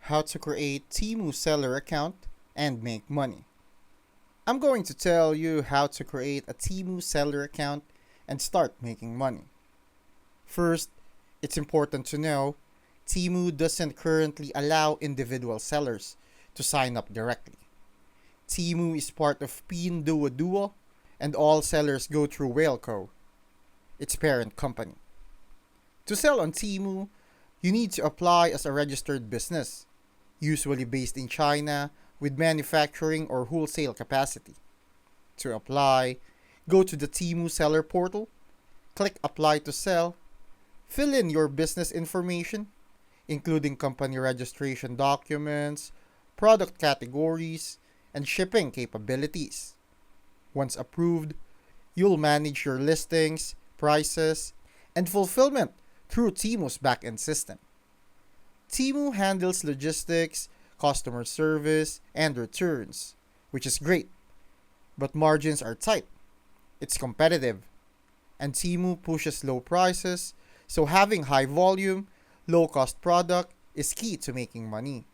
How to create Temu seller account and make money. I'm going to tell you how to create a Temu seller account and start making money. First, it's important to know Temu doesn't currently allow individual sellers to sign up directly. Temu is part of Pinduoduo and all sellers go through Whaleco, its parent company. To sell on Temu, you need to apply as a registered business, usually based in China with manufacturing or wholesale capacity. To apply, go to the Temu seller portal, click Apply to Sell, fill in your business information, including company registration documents, product categories, and shipping capabilities. Once approved, you'll manage your listings, prices, and fulfillment through Temu's backend system. Temu handles logistics, customer service, and returns, which is great. But margins are tight. It's competitive. And Temu pushes low prices, so having high volume, low cost product is key to making money.